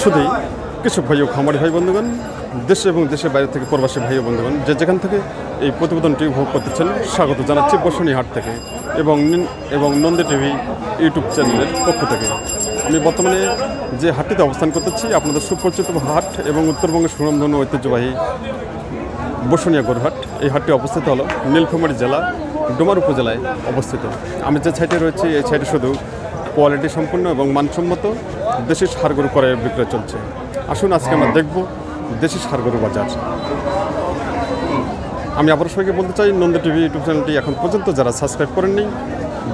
শুধুই কৃষক ভাই ও খামারি ভাই বন্ধুগণ, দেশে এবং দেশের বাইরে থেকে প্রবাসী ভাই ও বন্ধুগণ যে যেখান থেকে এই প্রতিবেদনটি উপভোগ করতেছেন স্বাগত জানাচ্ছি বসুনিয়া হাট থেকে এবং নন্দী টিভি ইউটিউব চ্যানেলের পক্ষ থেকে। আমি বর্তমানে যে হাটটিতে অবস্থান করতেছি আপনাদের সুপরিচিত হাট এবং উত্তরবঙ্গের সুনামধন্য ঐতিহ্যবাহী বসুনিয়া গরুহাট। এই হাটটি অবস্থিত হলো নীলফামারী জেলা ডোমার উপজেলায় অবস্থিত। আমি যে সাইটে রয়েছি এই সাইটে শুধু কোয়ালিটি সম্পন্ন এবং মানসম্মত দেশি ষাঁড় গরু ক্রয় বিক্রয় চলছে। আসুন আজকে আমরা দেখব দেশি ষাঁড় গরু বাজার। আমি আবার সবাইকে বলতে চাই, নন্দী টিভি ইউটিউব চ্যানেলটি এখন পর্যন্ত যারা সাবস্ক্রাইব করেননি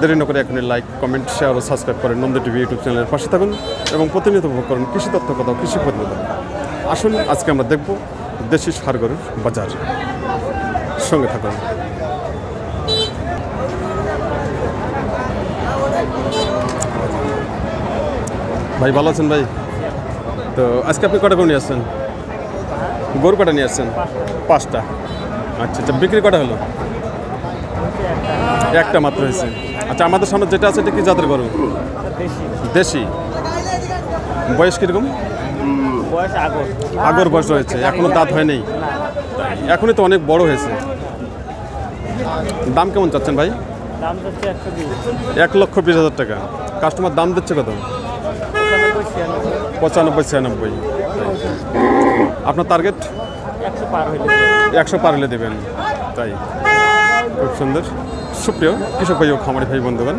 দেরি না করে এখনই লাইক, কমেন্ট, শেয়ার ও সাবস্ক্রাইব করেন নন্দী টিভি ইউটিউব চ্যানেলের পাশে থাকুন এবং প্রতিনিয়ত উপভোগ করুন কৃষি তথ্য কথা, কৃষি প্রতিবেদন। আসুন আজকে আমরা দেখব দেশি ষাঁড় গরুর বাজার, সঙ্গে থাকুন। ভাই ভালো আছেন ভাই? তো আজকে আপনি কটা গরু নিয়ে আসছেন? গরু কটা নিয়ে আসছেন? 5টা। আচ্ছা আচ্ছা, বিক্রি কটা হলো? একটা মাত্র হয়েছে। আচ্ছা, আমাদের সামনে যেটা আছে এটা কি জাতের গরু? দেশি। বয়স কীরকম? আগর বয়স রয়েছে, এখনো দাঁত হয়নি? এখনই তো অনেক বড় হয়েছে। দাম কেমন চাচ্ছেন ভাই? 1,20,000 টাকা। কাস্টমার দাম দিচ্ছে কত? 95-96। আপনার টার্গেট 100 পার হলে দেবেন, তাই? খুব সুন্দর। সুপ্রিয় কৃষক ভাই ও খামারি ভাই বন্ধুগণ,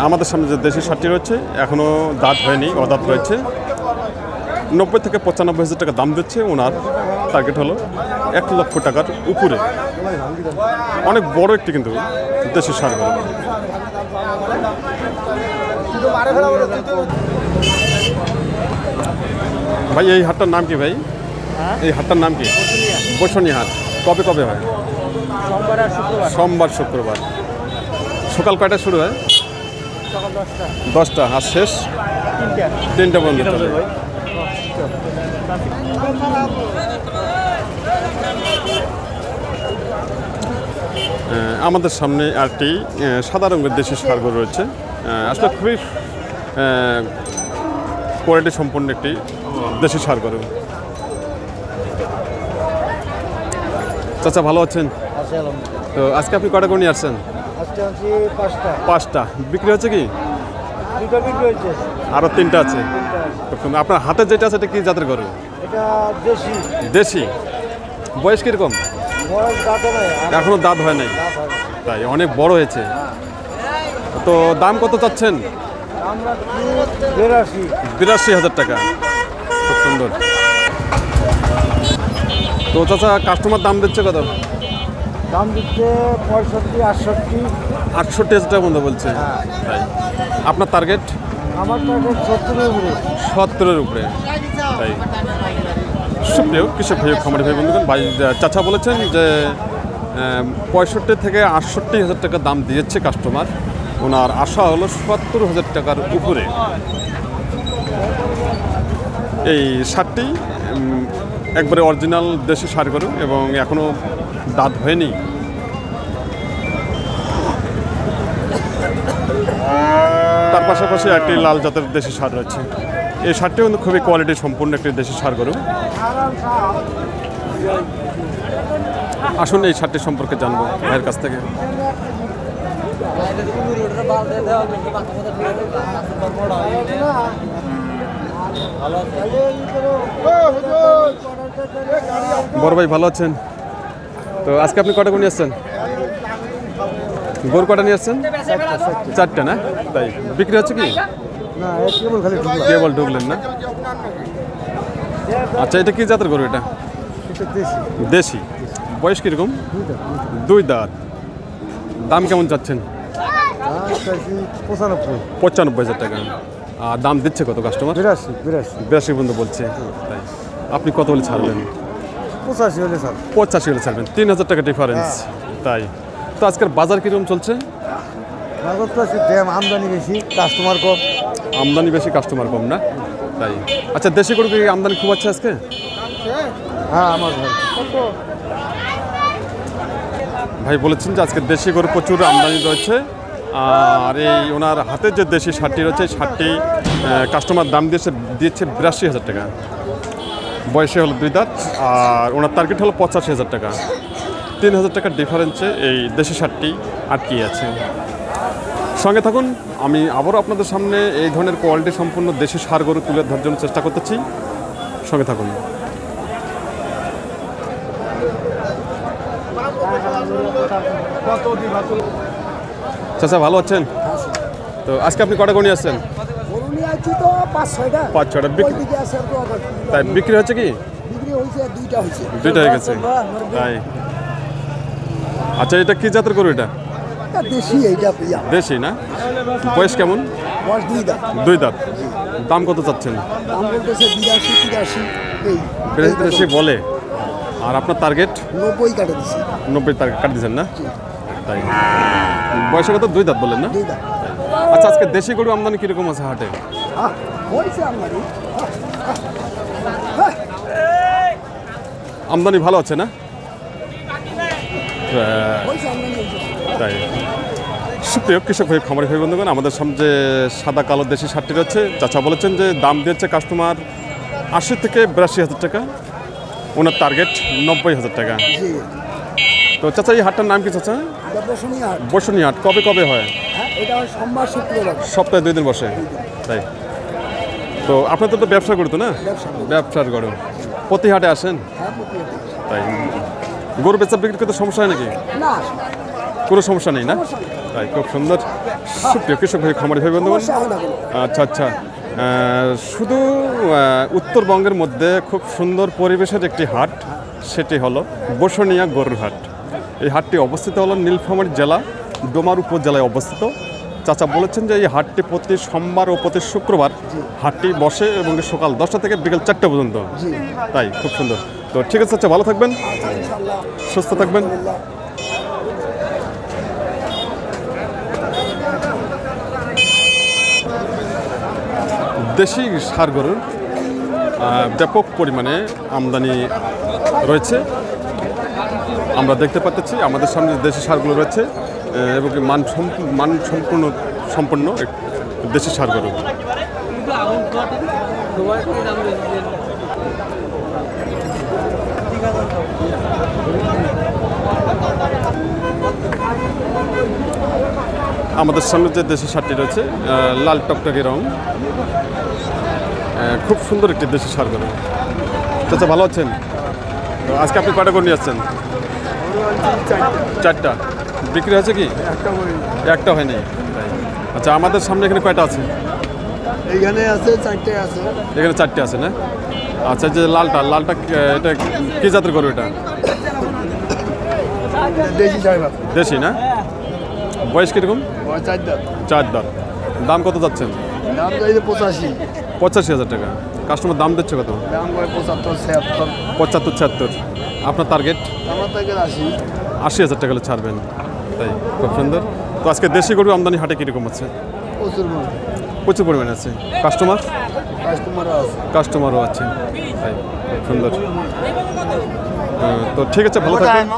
আমাদের সামনে যে দেশি ষাঁড়টি রয়েছে এখনও দাঁত হয়নি, অদাঁত রয়েছে। 90 থেকে 95,000 টাকা দাম দিচ্ছে। ওনার টার্গেট হলো 1 লক্ষ টাকার উপরে। অনেক বড় একটি কিন্তু দেশি ষাঁড় গরু। ভাই এই হাটটার নাম কি ভাই? এই হাটটার নাম কি? বসুনিয়া হাট। কবে কবে হয়? সোমবার শুক্রবার। সকাল কয়টায় শুরু হয়? 10টা। আর শেষ 3টা পর্যন্ত। আমাদের সামনে আরটি সাদা রঙের দেশি ষাঁড় গরু রয়েছে। আসলে খুবই কোয়ালিটি সম্পন্ন একটি দেশি ষাঁড় গরু। চাচা ভালো আছেন? তো আজকে আপনি কটা গরু নিয়ে আসছেন? 5টা। বিক্রি হচ্ছে কি? আরও 3টা আছে। আপনার হাতে যেটা আছে এটা কি জাতের গরু? দেশি। বয়স কিরকম? এখনো দাঁত হয় নাই, তাই অনেক বড় হয়েছে। তো দাম কত চাচ্ছেন? 82,000 টাকা। খুব সুন্দর। তো চাচা কাস্টমার দাম দিচ্ছে কত? দাম দিচ্ছে 65-68। 68,000 টাকা বন্ধ বলছে, তাই? আপনার টার্গেট? আমার টার্গেট 70-এর উপরে। 70-এর উপরে, তাই? সুপ্রিয় কৃষক ভাই খামারি ভাই বন্ধুগণ, ভাই চাচা বলেছেন যে 65 থেকে 68,000 টাকা দাম দিয়েছে কাস্টমার। ওনার আশা হলো 70,000 টাকার উপরে। এই ষাঁড়টি একবারে অরিজিনাল দেশি ষাঁড় গরু এবং এখনও দাঁত হয়নি। তার পাশাপাশি একটি লাল জাতের দেশি ষাঁড় রয়েছে। এই ষাঁড়টিও কিন্তু খুবই কোয়ালিটি সম্পূর্ণ একটি দেশি ষাঁড় গরু। আসুন এই ষাঁড়টি সম্পর্কে জানবো ভাইয়ের কাছ থেকে। বড় ভাই ভালো আছেন? তো আজকে আপনি কটা গরু নিয়ে আসছেন? গরু কটা নিয়ে আসছেন? 4টা না, তাই? বিক্রি হচ্ছে কি? কেবল ঢুকলেন না? আচ্ছা, এটা কি জাতের গরু? এটা দেশি। বয়স কিরকম? 2 দাঁত। দাম কেমন চাচ্ছেন? 95,000 টাকা। আর দাম দিচ্ছে কত কাস্টমার? 82 পর্যন্ত বলছে, তাই? আপনি কত হলে ছাড়বেন? 85 হলে ছাড়বেন। 3,000 টাকা ডিফারেন্স, তাই? তো আজকের বাজার কিরকম চলছে? আমদানি বেশি, কাস্টমার কম। আমদানি বেশি, কাস্টমার কম না, তাই? আচ্ছা, দেশি গরু কি আমদানি খুব আছে আজকে? হ্যাঁ, আমার ভাই বলেছেন যে আজকে দেশি গরু প্রচুর আমদানি রয়েছে আর এই ওনার হাতে যে দেশি ষাটটি রয়েছে ষাটটি কাস্টমার দাম দিয়েছে ৮২,০০০ টাকা। বয়সে হলো 2 দাঁত আর ওনার টার্গেট হলো ৮৫,০০০ টাকা। ৩,০০০ টাকার ডিফারেন্সে এই দেশি ষাটটি আটকিয়ে আছে। সঙ্গে থাকুন, আমি আবারও আপনাদের সামনে এই ধরনের কোয়ালিটি সম্পূর্ণ দেশি ষাঁড় গরু তুলে ধরার জন্য চেষ্টা করতেছি। সঙ্গে থাকুন। চাচা ভালো আছেন? তো আজকে আপনি কটা গরু নিয়ে আসছেন? পাঁচ ছয়টা বিক্রি। তাই বিক্রি হচ্ছে কি? দুইটা হয়ে গেছে তাই। আচ্ছা, এটা কি জাতের গরু? এটা দেশি না? বয়স কেমন? 2 দাঁত। দাম কত চাচ্ছেন? 82 বলে। আর আপনার টার্গেট? 90 টার্গেট কাট দিচ্ছেন না? তাই। বয়সে কত? 2 দাঁত বললেন না? আচ্ছা, আজকে দেশি গরু আমদানি কিরকম আছে হাটে? আমদানি ভালো আছে না? তাই। সুপ্রিয় কৃষক ভাই, খামারি ভাই বন্ধুগণ, আমাদের সামনে যে সাদা কালো দেশি ষাটটি রয়েছে, চাচা বলেছেন যে দাম দিয়েছে কাস্টমার 80 থেকে ৮২,০০০ টাকা। ওনার টার্গেট ৯০,০০০ টাকা। তো চাচা, এই হাটটার নাম কি চাচা? বসুনি হাট। কবে কবে হয়? সপ্তাহে 2 দিন বসে। তাই। তো আপনার তো ব্যবসা করতো না? ব্যবসার গরু প্রতি হাটে আসেন? তাই। গরু বেচা বিক্রি করতে সমস্যা হয় নাকি? কোনো সমস্যা নেই না? তাই, খুব সুন্দর। সুপ্রিয় কৃষক ভাই, খামারি ভাই বন্ধুগণ, আচ্ছা আচ্ছা, শুধু উত্তরবঙ্গের মধ্যে খুব সুন্দর পরিবেশের একটি হাট, সেটি হলো বসুনিয়া গরুর হাট। এই হাটটি অবস্থিত হলো নীলফামারী জেলা ডোমার উপজেলায় অবস্থিত। চাচা বলেছেন যে এই হাটটি প্রতি সোমবার ও প্রতি শুক্রবার হাটটি বসে এবং সকাল 10টা থেকে বিকেল 4টা পর্যন্ত। তাই, খুব সুন্দর। তো ঠিক আছে চাচা, ভালো থাকবেন, সুস্থ থাকবেন। দেশি ষাঁড় গরুর ব্যাপক পরিমাণে আমদানি রয়েছে। আমরা দেখতে পাচ্ছি আমাদের সামনে দেশি ষাঁড়গুলো রয়েছে এবং সম্পূর্ণ দেশি ষাঁড় গরু। আমাদের সামনে যে দেশি ষাঁড়টি রয়েছে, লাল টকটকে রং, খুব সুন্দর একটি দেশি ষাঁড় গরু। চাচা ভালো আছেন? তো আজকে আপনি কয়টা গরু নিয়ে আসছেন? 4টা। বিক্রি হয়েছে কি? একটা হয়নি। আচ্ছা, আমাদের সামনে এখানে কয়টা আছে? এইখানে আছে 4টে আছে। এখানে 4টে আছে না? আচ্ছা, যে লালটা এটা কি জাতের গরু? এটা দেশি না? বয়স কিরকম? 4 দাঁত। দাম কত যাচ্ছেন? দাম চাইছে 85,000 টাকা। কাস্টমার দাম দিচ্ছে কত? 75, 76। আপনার টার্গেট? আমার টার্গেট 80,000 টাকা হলে ছাড়বেন। তাই, খুব সুন্দর। তো আজকে দেশি গরু আমদানি হাটে কীরকম আছে? প্রচুর পরিমাণে আছে। কাস্টমারও আছে। তাই, খুব সুন্দর। তো ঠিক আছে, ভালো থাকবেন।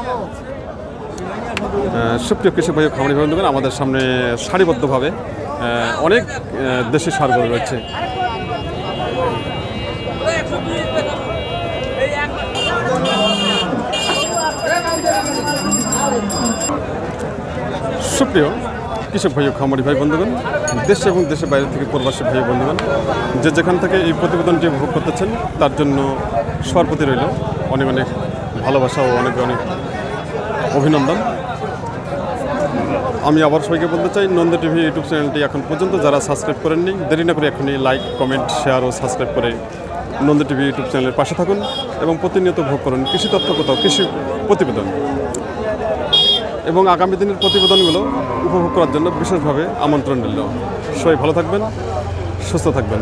সুপ্রিয় কৃষক ভাই, খামারি ভাই বন্ধুগণ, আমাদের সামনে সারিবদ্ধভাবে অনেক দেশি ষাঁড় গরু রয়েছে। সুপ্রিয় কৃষক ভাই ও খামারি ভাই বন্ধুগণ, দেশ এবং দেশের বাইরে থেকে প্রবাসী ভাই বন্ধুগণ, যে যেখান থেকে এই প্রতিবেদনটি উপভোগ করতেছেন তার জন্য সবার প্রতি রইল অনেক অনেক ভালোবাসা ও অনেক অনেক অভিনন্দন। আমি আবার সবাইকে বলতে চাই, নন্দী টিভি ইউটিউব চ্যানেলটি এখন পর্যন্ত যারা সাবস্ক্রাইব করেননি, দেরি না করে এখনই লাইক, কমেন্ট, শেয়ার ও সাবস্ক্রাইব করে নন্দী টিভি ইউটিউব চ্যানেলের পাশে থাকুন এবং প্রতিনিয়ত ভোগ করুন কৃষি তথ্য কোথাও কৃষি প্রতিবেদন। এবং আগামী দিনের প্রতিবেদনগুলো উপভোগ করার জন্য বিশেষভাবে আমন্ত্রণ রইল। সবাই ভালো থাকবেন, সুস্থ থাকবেন।